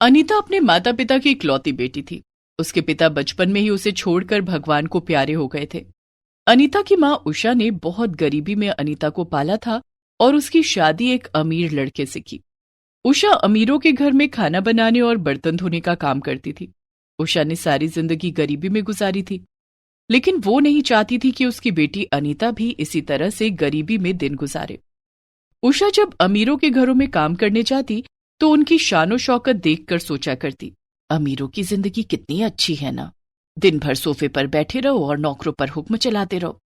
अनीता अपने माता पिता की इकलौती बेटी थी। उसके पिता बचपन में ही उसे छोड़कर भगवान को प्यारे हो गए थे। अनीता की माँ उषा ने बहुत गरीबी में अनीता को पाला था और उसकी शादी एक अमीर लड़के से की। उषा अमीरों के घर में खाना बनाने और बर्तन धोने का काम करती थी। उषा ने सारी जिंदगी गरीबी में गुजारी थी, लेकिन वो नहीं चाहती थी कि उसकी बेटी अनीता भी इसी तरह से गरीबी में दिन गुजारे। उषा जब अमीरों के घरों में काम करने जाती तो उनकी शानो शौकत देखकर सोचा करती, अमीरों की जिंदगी कितनी अच्छी है ना, दिन भर सोफे पर बैठे रहो और नौकरों पर हुक्म चलाते रहो।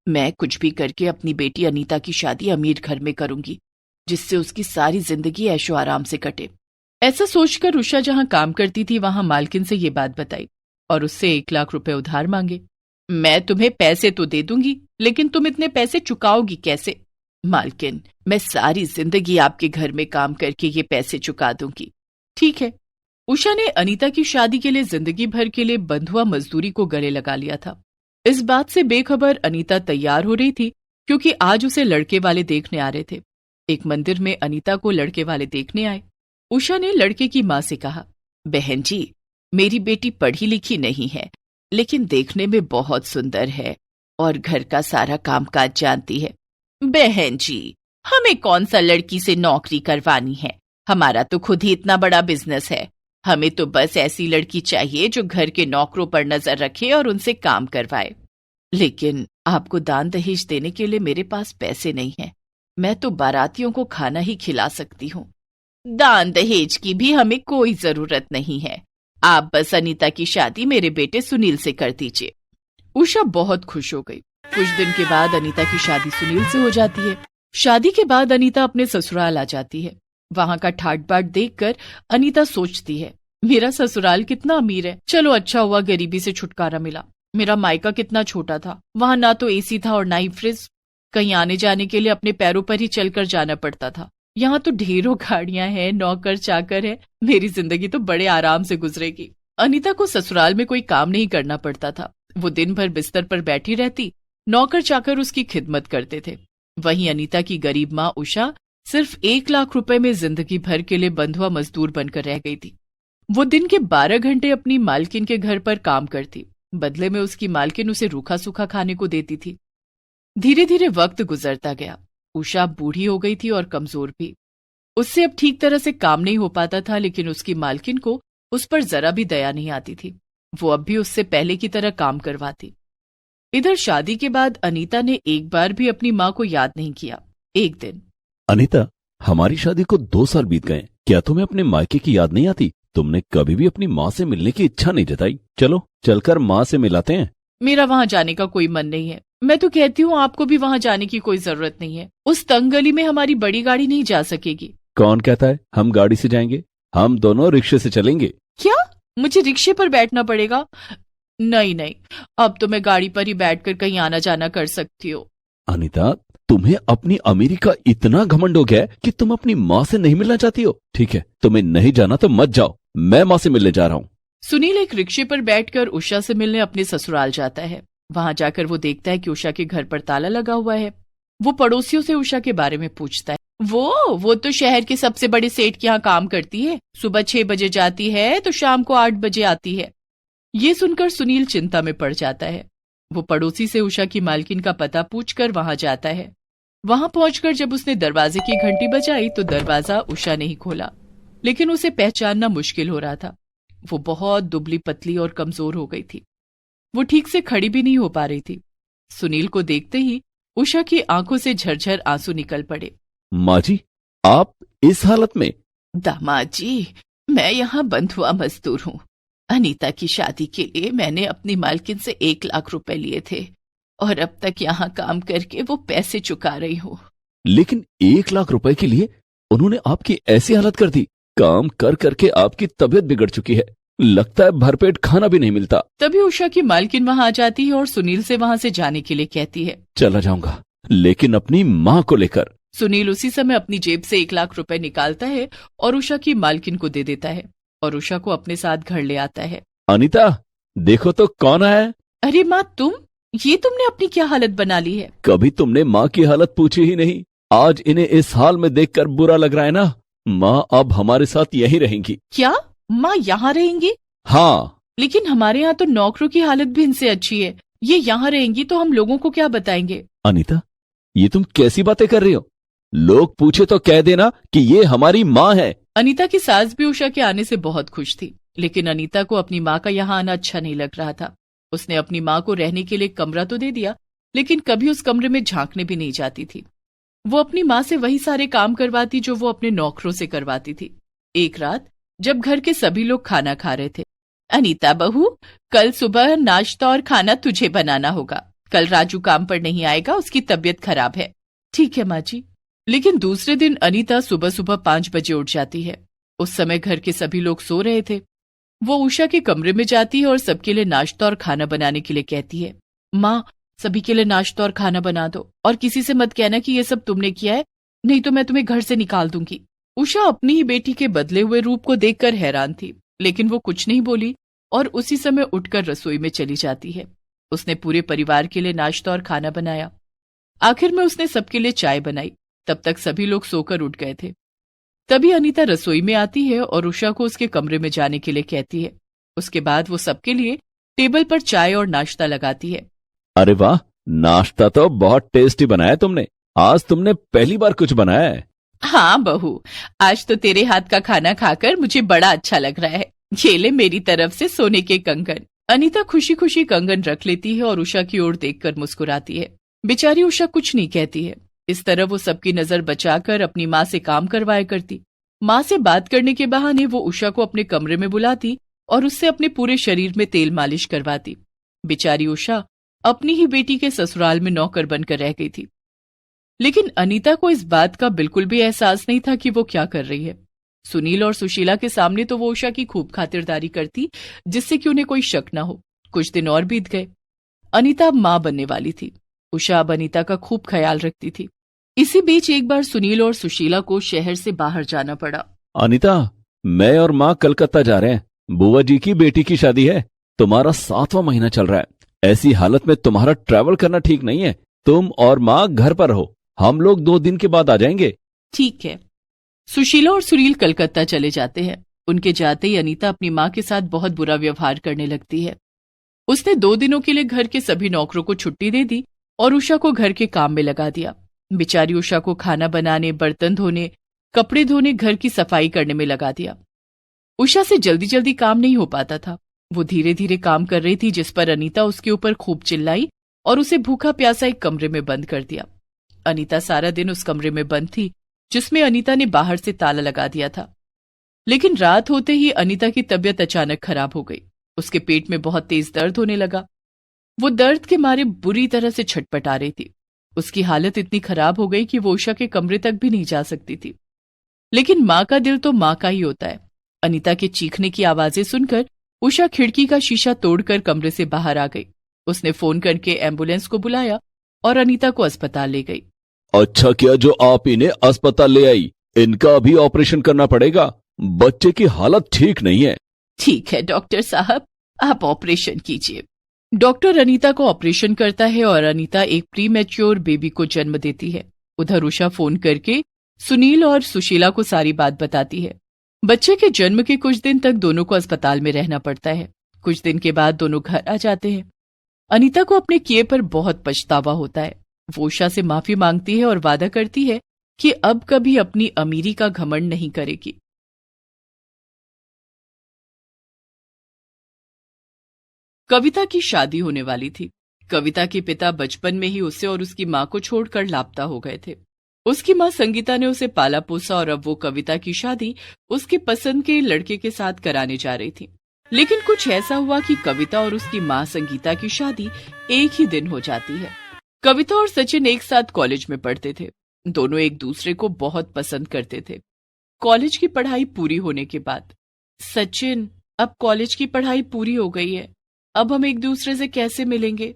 मैं कुछ भी करके अपनी बेटी अनीता की शादी अमीर घर में करूंगी, जिससे उसकी सारी जिंदगी ऐशो आराम से कटे। ऐसा सोचकर उषा जहां काम करती थी वहां मालकिन से ये बात बताई और उससे 1 लाख रुपए उधार मांगे। मैं तुम्हें पैसे तो दे दूंगी, लेकिन तुम इतने पैसे चुकाओगी कैसे? मालकिन, मैं सारी जिंदगी आपके घर में काम करके ये पैसे चुका दूंगी। ठीक है। उषा ने अनीता की शादी के लिए जिंदगी भर के लिए बंधुआ मजदूरी को गले लगा लिया था। इस बात से बेखबर अनीता तैयार हो रही थी, क्योंकि आज उसे लड़के वाले देखने आ रहे थे। एक मंदिर में अनीता को लड़के वाले देखने आए। उषा ने लड़के की माँ से कहा, बहन जी, मेरी बेटी पढ़ी लिखी नहीं है, लेकिन देखने में बहुत सुंदर है और घर का सारा कामकाज जानती है। बहन जी, हमें कौन सा लड़की से नौकरी करवानी है, हमारा तो खुद ही इतना बड़ा बिजनेस है। हमें तो बस ऐसी लड़की चाहिए जो घर के नौकरों पर नजर रखे और उनसे काम करवाए। लेकिन आपको दान दहेज देने के लिए मेरे पास पैसे नहीं है। मैं तो बारातियों को खाना ही खिला सकती हूँ। दान दहेज की भी हमें कोई जरूरत नहीं है। आप बस अनीता की शादी मेरे बेटे सुनील से कर दीजिए। उषा बहुत खुश हो गई। कुछ दिन के बाद अनीता की शादी सुनील से हो जाती है। शादी के बाद अनीता अपने ससुराल आ जाती है। वहां का ठाट बाट देखकर अनीता सोचती है, मेरा ससुराल कितना अमीर है। चलो अच्छा हुआ गरीबी से छुटकारा मिला। मेरा मायका कितना छोटा था, वहां ना तो एसी था और ना ही फ्रिज। कहीं आने जाने के लिए अपने पैरों पर ही चलकर जाना पड़ता था। यहाँ तो ढेरों गाड़ियां हैं, नौकर चाकर है। मेरी जिंदगी तो बड़े आराम से गुजरेगी। अनीता को ससुराल में कोई काम नहीं करना पड़ता था। वो दिन भर बिस्तर पर बैठी रहती, नौकर चाकर उसकी खिदमत करते थे। वहीं अनीता की गरीब माँ उषा सिर्फ 1 लाख रुपए में जिंदगी भर के लिए बंधुआ मजदूर बनकर रह गई थी। वो दिन के 12 घंटे अपनी मालकिन के घर पर काम करती। बदले में उसकी मालकिन उसे रूखा सूखा खाने को देती थी। धीरे धीरे वक्त गुजरता गया। उषा बूढ़ी हो गई थी और कमजोर भी। उससे अब ठीक तरह से काम नहीं हो पाता था, लेकिन उसकी मालकिन को उस पर जरा भी दया नहीं आती थी। वो अब भी उससे पहले की तरह काम करवाती। इधर शादी के बाद अनीता ने एक बार भी अपनी माँ को याद नहीं किया। एक दिन, अनीता, हमारी शादी को 2 साल बीत गए, क्या तुम्हें अपने मायके की याद नहीं आती? तुमने कभी भी अपनी माँ से मिलने की इच्छा नहीं जताई। चलो चलकर माँ से मिलाते हैं। मेरा वहां जाने का कोई मन नहीं है। मैं तो कहती हूँ आपको भी वहां जाने की कोई जरूरत नहीं है। उस तंग गली में हमारी बड़ी गाड़ी नहीं जा सकेगी। कौन कहता है हम गाड़ी से जाएंगे? हम दोनों रिक्शे से चलेंगे। क्या मुझे रिक्शे पर बैठना पड़ेगा? नहीं नहीं, अब तो मैं गाड़ी पर ही बैठकर कहीं आना जाना कर सकती हूँ। अनीता, तुम्हें अपनी अमीरी का इतना घमंड हो गया है कि तुम अपनी माँ से नहीं मिलना चाहती हो। ठीक है, तुम्हें नहीं जाना तो मत जाओ, मैं माँ से मिलने जा रहा हूँ। सुनील एक रिक्शे पर बैठकर उषा से मिलने अपने ससुराल जाता है। वहां जाकर वो देखता है कि उषा के घर पर ताला लगा हुआ है। वो पड़ोसियों से उषा के बारे में पूछता है। वो तो शहर के सबसे बड़े सेठ के यहाँ काम करती है। सुबह 6 बजे जाती है तो शाम को 8 बजे आती है। ये सुनकर सुनील चिंता में पड़ जाता है। वो पड़ोसी से उषा की मालकिन का पता पूछकर वहां जाता है। वहां पहुंचकर जब उसने दरवाजे की घंटी बजाई तो दरवाजा उषा ने ही खोला, लेकिन उसे पहचानना मुश्किल हो रहा था। वो बहुत दुबली पतली और कमजोर हो गई थी। वो ठीक से खड़ी भी नहीं हो पा रही थी। सुनील को देखते ही उषा की आंखों से झरझर आंसू निकल पड़े। माँ जी, आप इस हालत में? दामाद जी, मैं यहाँ बंधुआ मजदूर हूँ। अनीता की शादी के लिए मैंने अपनी मालकिन से 1 लाख रुपए लिए थे और अब तक यहाँ काम करके वो पैसे चुका रही हूँ। लेकिन 1 लाख रुपए के लिए उन्होंने आपकी ऐसी हालत कर दी। काम कर करके आपकी तबीयत बिगड़ चुकी है, लगता है भरपेट खाना भी नहीं मिलता। तभी उषा की मालकिन वहां आ जाती है और सुनील से वहां से जाने के लिए कहती है। चला जाऊंगा, लेकिन अपनी माँ को लेकर। सुनील उसी समय अपनी जेब से 1 लाख रुपए निकालता है और उषा की मालकिन को दे देता है और उषा को अपने साथ घर ले आता है। अनीता, देखो तो कौन आया। अरे माँ, तुमने अपनी क्या हालत बना ली है? कभी तुमने माँ की हालत पूछी ही नहीं। आज इन्हें इस हाल में देखकर बुरा लग रहा है ना। माँ अब हमारे साथ यहीं रहेंगी। क्या? माँ यहाँ रहेंगी? हाँ। लेकिन हमारे यहाँ तो नौकरों की हालत भी इनसे अच्छी है। ये यहाँ रहेंगी तो हम लोगों को क्या बताएंगे? अनीता, ये तुम कैसी बातें कर रही हो? लोग पूछे तो कह देना कि ये हमारी माँ है। अनीता की सास भी उषा के आने से बहुत खुश थी, लेकिन अनीता को अपनी माँ का यहाँ आना अच्छा नहीं लग रहा था। उसने अपनी माँ को रहने के लिए कमरा तो दे दिया, लेकिन कभी उस कमरे में झांकने भी नहीं जाती थी। वो अपनी माँ से वही सारे काम करवाती जो वो अपने नौकरों से करवाती थी। एक रात जब घर के सभी लोग खाना खा रहे थे, अनीता बहू, कल सुबह नाश्ता और खाना तुझे बनाना होगा। कल राजू काम पर नहीं आएगा, उसकी तबीयत खराब है। ठीक है माँ जी। लेकिन दूसरे दिन अनीता सुबह सुबह 5 बजे उठ जाती है। उस समय घर के सभी लोग सो रहे थे। वो उषा के कमरे में जाती है और सबके लिए नाश्ता और खाना बनाने के लिए कहती है। माँ, सभी के लिए नाश्ता और खाना बना दो, और किसी से मत कहना कि ये सब तुमने किया है, नहीं तो मैं तुम्हें घर से निकाल दूंगी। उषा अपनी ही बेटी के बदले हुए रूप को देखकर हैरान थी, लेकिन वो कुछ नहीं बोली और उसी समय उठकर रसोई में चली जाती है। उसने पूरे परिवार के लिए नाश्ता और खाना बनाया। आखिर में उसने सबके लिए चाय बनाई। तब तक सभी लोग सोकर उठ गए थे। तभी अनीता रसोई में आती है और उषा को उसके कमरे में जाने के लिए कहती है। उसके बाद वो सबके लिए टेबल पर चाय और नाश्ता लगाती है। अरे वाह, नाश्ता तो बहुत टेस्टी बनाया तुमने। आज तुमने पहली बार कुछ बनाया है। हाँ बहू, आज तो तेरे हाथ का खाना खाकर मुझे बड़ा अच्छा लग रहा है। ये ले मेरी तरफ से सोने के कंगन। अनीता खुशी खुशी कंगन रख लेती है और उषा की ओर देखकर मुस्कुराती है। बेचारी उषा कुछ नहीं कहती है। इस तरह वो सबकी नजर बचाकर अपनी माँ से काम करवाया करती। माँ से बात करने के बहाने वो उषा को अपने कमरे में बुलाती और उससे अपने पूरे शरीर में तेल मालिश करवाती। बेचारी उषा अपनी ही बेटी के ससुराल में नौकर बनकर रह गई थी। लेकिन अनीता को इस बात का बिल्कुल भी एहसास नहीं था कि वो क्या कर रही है। सुनील और सुशीला के सामने तो वो उषा की खूब खातिरदारी करती, जिससे कि उन्हें कोई शक न हो। कुछ दिन और बीत गए। अनीता अब माँ बनने वाली थी। उषा अब अनीता का खूब ख्याल रखती थी। इसी बीच एक बार सुनील और सुशीला को शहर से बाहर जाना पड़ा। अनीता, मैं और माँ कलकत्ता जा रहे हैं। बुआ जी की बेटी की शादी है। तुम्हारा 7वां महीना चल रहा है। ऐसी हालत में तुम्हारा ट्रैवल करना ठीक नहीं है। तुम और माँ घर पर रहो, हम लोग 2 दिन के बाद आ जाएंगे। ठीक है। सुशीला और सुनील कलकत्ता चले जाते हैं। उनके जाते ही अनीता अपनी माँ के साथ बहुत बुरा व्यवहार करने लगती है। उसने 2 दिनों के लिए घर के सभी नौकरों को छुट्टी दे दी और उषा को घर के काम में लगा दिया। बेचारी उषा को खाना बनाने, बर्तन धोने, कपड़े धोने, घर की सफाई करने में लगा दिया। उषा से जल्दी जल्दी काम नहीं हो पाता था। वो धीरे धीरे काम कर रही थी, जिस पर अनीता उसके ऊपर खूब चिल्लाई और उसे भूखा प्यासा एक कमरे में बंद कर दिया। अनीता सारा दिन उस कमरे में बंद थी, जिसमें अनीता ने बाहर से ताला लगा दिया था। लेकिन रात होते ही अनीता की तबीयत अचानक खराब हो गई। उसके पेट में बहुत तेज दर्द होने लगा। वो दर्द के मारे बुरी तरह से छटपटा रही थी। उसकी हालत इतनी खराब हो गई कि वो उषा के कमरे तक भी नहीं जा सकती थी। लेकिन माँ का दिल तो माँ का ही होता है। अनीता के चीखने की आवाजें सुनकर उषा खिड़की का शीशा तोड़कर कमरे से बाहर आ गई। उसने फोन करके एम्बुलेंस को बुलाया और अनीता को अस्पताल ले गई। अच्छा किया जो आप इन्हें अस्पताल ले आई। इनका अभी ऑपरेशन करना पड़ेगा। बच्चे की हालत ठीक नहीं है। ठीक है डॉक्टर साहब, आप ऑपरेशन कीजिए। डॉक्टर अनीता को ऑपरेशन करता है और अनीता एक प्री मैच्योर बेबी को जन्म देती है। उधर उषा फोन करके सुनील और सुशीला को सारी बात बताती है। बच्चे के जन्म के कुछ दिन तक दोनों को अस्पताल में रहना पड़ता है। कुछ दिन के बाद दोनों घर आ जाते हैं। अनीता को अपने किए पर बहुत पछतावा होता है। वो उषा से माफी मांगती है और वादा करती है कि अब कभी अपनी अमीरी का घमंड नहीं करेगी। कविता की शादी होने वाली थी। कविता के पिता बचपन में ही उसे और उसकी माँ को छोड़कर लापता हो गए थे। उसकी माँ संगीता ने उसे पाला पोसा और अब वो कविता की शादी उसके पसंद के लड़के के साथ कराने जा रही थी। लेकिन कुछ ऐसा हुआ कि कविता और उसकी माँ संगीता की शादी एक ही दिन हो जाती है। कविता और सचिन एक साथ कॉलेज में पढ़ते थे। दोनों एक दूसरे को बहुत पसंद करते थे। कॉलेज की पढ़ाई पूरी होने के बाद, सचिन, अब कॉलेज की पढ़ाई पूरी हो गई है, अब हम एक दूसरे से कैसे मिलेंगे?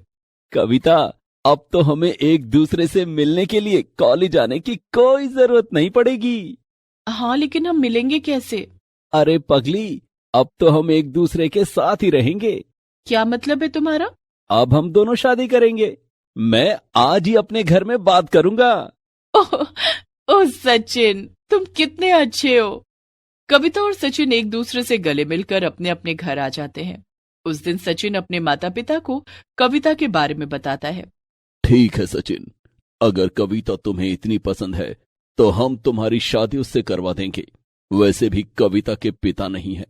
कविता, अब तो हमें एक दूसरे से मिलने के लिए कॉलेज आने की कोई जरूरत नहीं पड़ेगी। हाँ, लेकिन हम मिलेंगे कैसे? अरे पगली, अब तो हम एक दूसरे के साथ ही रहेंगे। क्या मतलब है तुम्हारा? अब हम दोनों शादी करेंगे। मैं आज ही अपने घर में बात करूंगा। ओह सचिन, तुम कितने अच्छे हो। कविता और सचिन एक दूसरे से गले मिलकर अपने अपने घर आ जाते हैं। उस दिन सचिन अपने माता पिता को कविता के बारे में बताता है। ठीक है सचिन, अगर कविता तुम्हें इतनी पसंद है तो हम तुम्हारी शादी उससे करवा देंगे। वैसे भी कविता के पिता नहीं है,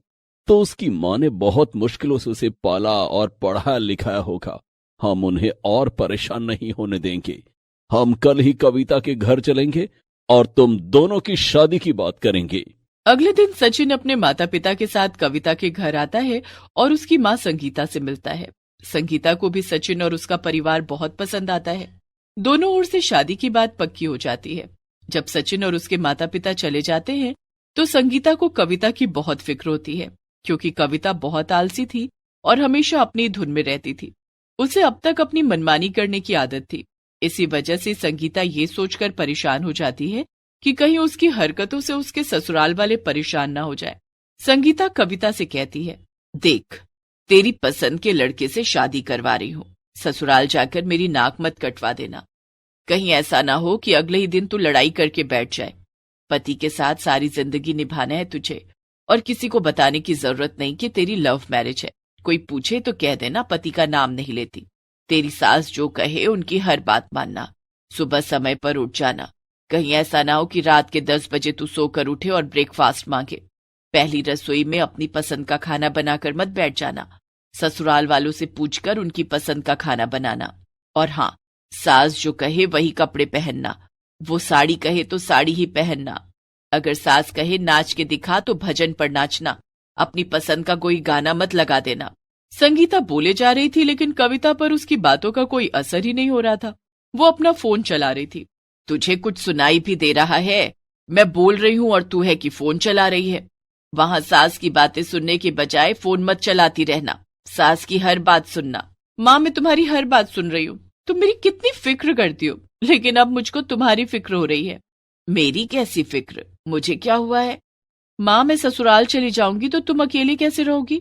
तो उसकी माँ ने बहुत मुश्किलों से उसे पाला और पढ़ाया लिखाया होगा। हम उन्हें और परेशान नहीं होने देंगे। हम कल ही कविता के घर चलेंगे और तुम दोनों की शादी की बात करेंगे। अगले दिन सचिन अपने माता पिता के साथ कविता के घर आता है और उसकी माँ संगीता से मिलता है। संगीता को भी सचिन और उसका परिवार बहुत पसंद आता है। दोनों ओर से शादी की बात पक्की हो जाती है। जब सचिन और उसके माता पिता चले जाते हैं तो संगीता को कविता की बहुत फिक्र होती है, क्योंकि कविता बहुत आलसी थी और हमेशा अपनी धुन में रहती थी। उसे अब तक अपनी मनमानी करने की आदत थी। इसी वजह से संगीता ये सोचकर परेशान हो जाती है कि कहीं उसकी हरकतों से उसके ससुराल वाले परेशान ना हो जाए। संगीता कविता से कहती है, देख, तेरी पसंद के लड़के से शादी करवा रही हूँ। ससुराल जाकर मेरी नाक मत कटवा देना। कहीं ऐसा ना हो कि अगले ही दिन तू लड़ाई करके बैठ जाए। पति के साथ सारी जिंदगी निभाना है तुझे, और किसी को बताने की जरूरत नहीं कि तेरी लव मैरिज है। कोई पूछे तो कह देना पति का नाम नहीं लेती। तेरी सास जो कहे उनकी हर बात मानना। सुबह समय पर उठ जाना। कहीं ऐसा ना हो कि रात के 10 बजे तू सोकर उठे और ब्रेकफास्ट मांगे। पहली रसोई में अपनी पसंद का खाना बनाकर मत बैठ जाना। ससुराल वालों से पूछकर उनकी पसंद का खाना बनाना। और हाँ, सास जो कहे वही कपड़े पहनना। वो साड़ी कहे तो साड़ी ही पहनना। अगर सास कहे नाच के दिखा तो भजन पर नाचना। अपनी पसंद का कोई गाना मत लगा देना। संगीता बोले जा रही थी, लेकिन कविता पर उसकी बातों का कोई असर ही नहीं हो रहा था। वो अपना फोन चला रही थी। तुझे कुछ सुनाई भी दे रहा है? मैं बोल रही हूँ और तू है कि फोन चला रही है। वहां सास की बातें सुनने के बजाय फोन मत चलाती रहना। सास की हर बात सुनना। माँ, मैं तुम्हारी हर बात सुन रही हूँ। तुम मेरी कितनी फिक्र करती हो, लेकिन अब मुझको तुम्हारी फिक्र हो रही है। मेरी कैसी फिक्र? मुझे क्या हुआ है? माँ, मैं ससुराल चली जाऊंगी तो तुम अकेली कैसे रहोगी?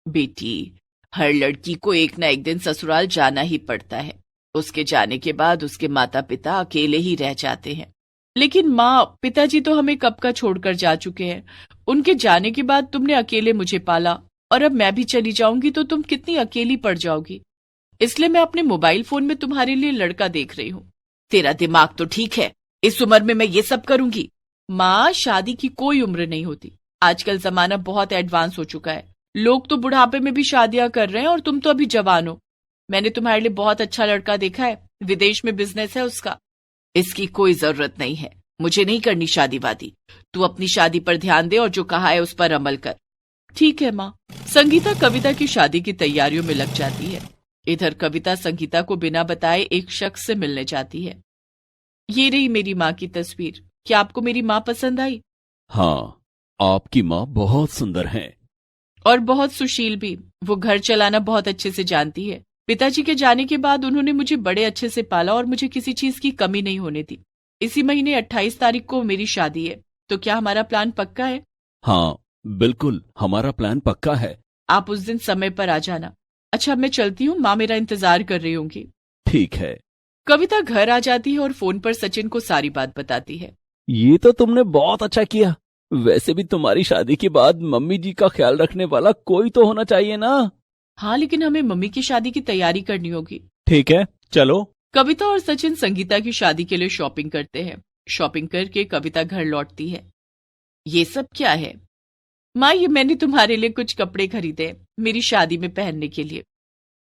बेटी, हर लड़की को एक ना एक दिन ससुराल जाना ही पड़ता है। उसके जाने के बाद उसके माता पिता अकेले ही रह जाते हैं। लेकिन माँ, पिताजी तो हमें कब का छोड़कर जा चुके हैं। उनके जाने के बाद तुमने अकेले मुझे पाला, और अब मैं भी चली जाऊंगी तो तुम कितनी अकेली पड़ जाओगी। इसलिए मैं अपने मोबाइल फोन में तुम्हारे लिए लड़का देख रही हूँ। तेरा दिमाग तो ठीक है, इस उम्र में मैं ये सब करूंगी? माँ, शादी की कोई उम्र नहीं होती। आजकल जमाना बहुत एडवांस हो चुका है। लोग तो बुढ़ापे में भी शादियां कर रहे हैं और तुम तो अभी जवान हो। मैंने तुम्हारे लिए बहुत अच्छा लड़का देखा है, विदेश में बिजनेस है उसका। इसकी कोई जरूरत नहीं है, मुझे नहीं करनी शादी वादी। तू अपनी शादी पर ध्यान दे और जो कहा है उस पर अमल कर। ठीक है माँ। संगीता कविता की शादी की तैयारियों में लग जाती है। इधर कविता संगीता को बिना बताए एक शख्स से मिलने जाती है। ये रही मेरी माँ की तस्वीर। क्या आपको मेरी माँ पसंद आई? हाँ, आपकी माँ बहुत सुंदर है और बहुत सुशील भी। वो घर चलाना बहुत अच्छे से जानती है। पिताजी के जाने के बाद उन्होंने मुझे बड़े अच्छे से पाला और मुझे किसी चीज की कमी नहीं होने दी। इसी महीने 28 तारीख को मेरी शादी है। तो क्या हमारा प्लान पक्का है? हाँ बिल्कुल, हमारा प्लान पक्का है। आप उस दिन समय पर आ जाना। अच्छा, मैं चलती हूँ, माँ मेरा इंतजार कर रही होंगी। ठीक है। कविता घर आ जाती है और फोन पर सचिन को सारी बात बताती है। ये तो तुमने बहुत अच्छा किया। वैसे भी तुम्हारी शादी के बाद मम्मी जी का ख्याल रखने वाला कोई तो होना चाहिए ना। हाँ, लेकिन हमें मम्मी की शादी की तैयारी करनी होगी। ठीक है, चलो। कविता और सचिन संगीता की शादी के लिए शॉपिंग करते हैं। शॉपिंग करके कविता घर लौटती है। ये सब क्या है? माँ, ये मैंने तुम्हारे लिए कुछ कपड़े खरीदे मेरी शादी में पहनने के लिए।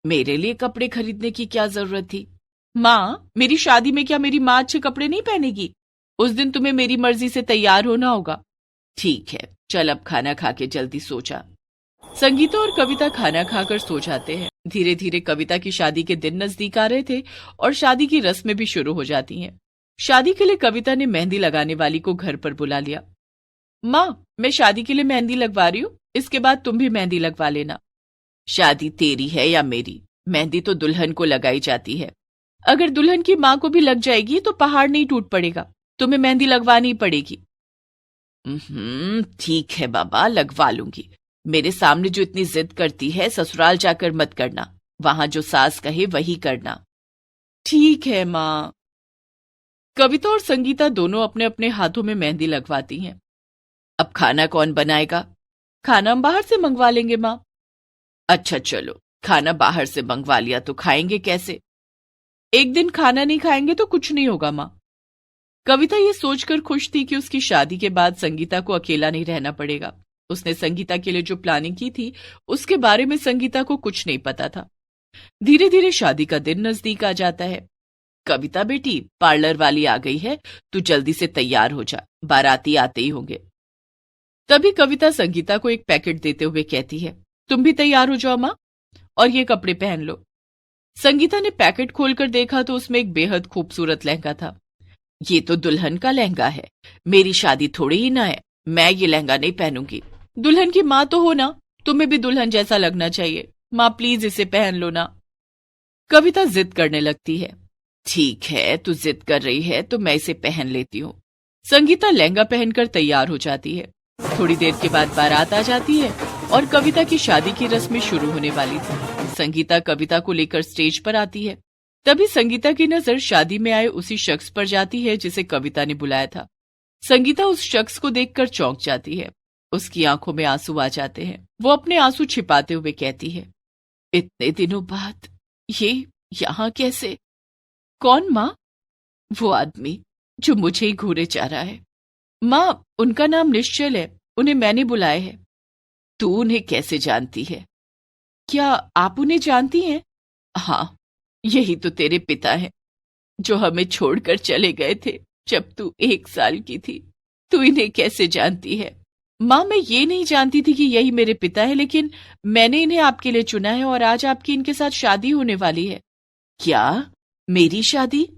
मेरे लिए कपड़े खरीदने की क्या जरूरत थी? माँ, मेरी शादी में क्या मेरी माँ अच्छे कपड़े नहीं पहनेगी? उस दिन तुम्हें मेरी मर्जी से तैयार होना होगा। ठीक है, चल अब खाना खा के जल्दी सो जा। संगीता और कविता खाना खाकर सो जाते हैं। धीरे धीरे कविता की शादी के दिन नजदीक आ रहे थे और शादी की रस्में भी शुरू हो जाती हैं। शादी के लिए कविता ने मेहंदी लगाने वाली को घर पर बुला लिया। माँ, मैं शादी के लिए मेहंदी लगवा रही हूँ, इसके बाद तुम भी मेहंदी लगवा लेना। शादी तेरी है या मेरी? मेहंदी तो दुल्हन को लगाई जाती है। अगर दुल्हन की माँ को भी लग जाएगी तो पहाड़ नहीं टूट पड़ेगा। तुम्हें मेहंदी लगवानी पड़ेगी। ठीक है बाबा, लगवा लूंगी। मेरे सामने जो इतनी जिद करती है, ससुराल जाकर मत करना। वहां जो सास कहे वही करना। ठीक है माँ। कविता और संगीता दोनों अपने अपने हाथों में मेहंदी लगवाती हैं। अब खाना कौन बनाएगा? खाना हम बाहर से मंगवा लेंगे माँ। अच्छा चलो, खाना बाहर से मंगवा लिया तो खाएंगे कैसे? एक दिन खाना नहीं खाएंगे तो कुछ नहीं होगा माँ। कविता ये सोचकर खुश थी कि उसकी शादी के बाद संगीता को अकेला नहीं रहना पड़ेगा। उसने संगीता के लिए जो प्लानिंग की थी उसके बारे में संगीता को कुछ नहीं पता था। धीरे धीरे शादी का दिन नजदीक आ जाता है। कविता बेटी, पार्लर वाली आ गई है, तू जल्दी से तैयार हो जा, बाराती आते ही होंगे। तभी कविता संगीता को एक पैकेट देते हुए कहती है, तुम भी तैयार हो जाओ माँ, और ये कपड़े पहन लो। संगीता ने पैकेट खोलकर देखा तो उसमें एक बेहद खूबसूरत लहंगा था। ये तो दुल्हन का लहंगा है, मेरी शादी थोड़ी ही ना है, मैं ये लहंगा नहीं पहनूंगी। दुल्हन की माँ तो हो ना, तुम्हें भी दुल्हन जैसा लगना चाहिए। माँ प्लीज इसे पहन लो ना। कविता जिद करने लगती है। ठीक है, तू जिद कर रही है तो मैं इसे पहन लेती हूँ। संगीता लहंगा पहनकर तैयार हो जाती है। थोड़ी देर के बाद बारात आ जाती है और कविता की शादी की रस्में शुरू होने वाली थी। संगीता कविता को लेकर स्टेज पर आती है। तभी संगीता की नजर शादी में आए उसी शख्स पर जाती है जिसे कविता ने बुलाया था। संगीता उस शख्स को देखकर चौंक जाती है। उसकी आंखों में आंसू आ जाते हैं। वो अपने आंसू छिपाते हुए कहती है, इतने दिनों बाद ये यहाँ कैसे? कौन माँ? वो आदमी जो मुझे ही घूरे जा रहा है। माँ, उनका नाम निश्चल है, उन्हें मैंने बुलाया है। तू उन्हें कैसे जानती है? क्या आप उन्हें जानती हैं? हाँ, यही तो तेरे पिता हैं, जो हमें छोड़कर चले गए थे जब तू 1 साल की थी। तू इन्हें कैसे जानती है? माँ, मैं ये नहीं जानती थी कि यही मेरे पिता है, लेकिन मैंने इन्हें आपके लिए चुना है और आज आपकी इनके साथ शादी होने वाली है। क्या? मेरी शादी?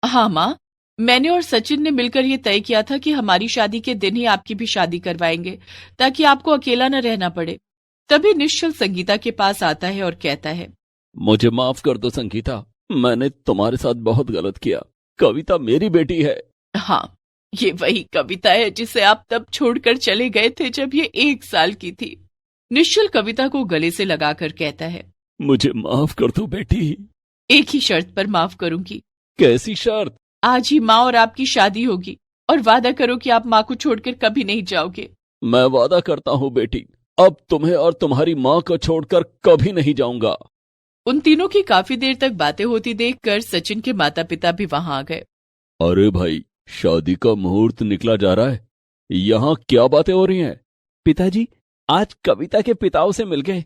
हाँ माँ, मैंने और सचिन ने मिलकर ये तय किया था कि हमारी शादी के दिन ही आपकी भी शादी करवाएंगे, ताकि आपको अकेला न रहना पड़े। तभी निश्चल संगीता के पास आता है और कहता है, मुझे माफ कर दो संगीता, मैंने तुम्हारे साथ बहुत गलत किया। कविता मेरी बेटी है। हाँ, ये वही कविता है जिसे आप तब छोड़कर चले गए थे जब ये 1 साल की थी। निश्चल कविता को गले से लगाकर कहता है, मुझे माफ कर दो बेटी। एक ही शर्त पर माफ करूंगी। कैसी शर्त? आज ही माँ और आपकी शादी होगी, और वादा करो कि आप माँ को छोड़कर कभी नहीं जाओगे। मैं वादा करता हूँ बेटी, अब तुम्हें और तुम्हारी माँ को छोड़कर कभी नहीं जाऊंगा। उन तीनों की काफी देर तक बातें होती देखकर सचिन के माता पिता भी वहां आ गए। अरे भाई, शादी का मुहूर्त निकला जा रहा है, यहाँ क्या बातें हो रही हैं? पिताजी, आज कविता के पिताओं से मिल गए,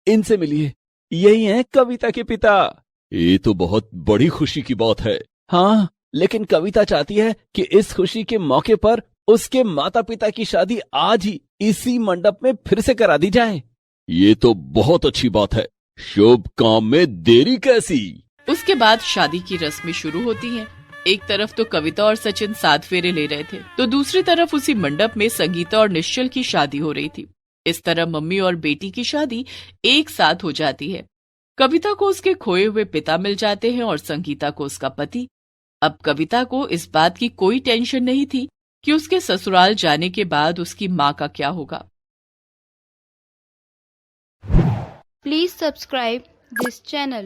इनसे मिलिए, यही हैं कविता के पिता। ये तो बहुत बड़ी खुशी की बात है। हाँ, लेकिन कविता चाहती है कि इस खुशी के मौके पर उसके माता पिता की शादी आज ही इसी मंडप में फिर से करा दी जाए। ये तो बहुत अच्छी बात है, शुभ काम में देरी कैसी। उसके बाद शादी की रस्में शुरू होती हैं। एक तरफ तो कविता और सचिन 7 फेरे ले रहे थे, तो दूसरी तरफ उसी मंडप में संगीता और निश्चल की शादी हो रही थी। इस तरह मम्मी और बेटी की शादी एक साथ हो जाती है। कविता को उसके खोए हुए पिता मिल जाते हैं और संगीता को उसका पति। अब कविता को इस बात की कोई टेंशन नहीं थी कि उसके ससुराल जाने के बाद उसकी माँ का क्या होगा। Please subscribe this channel.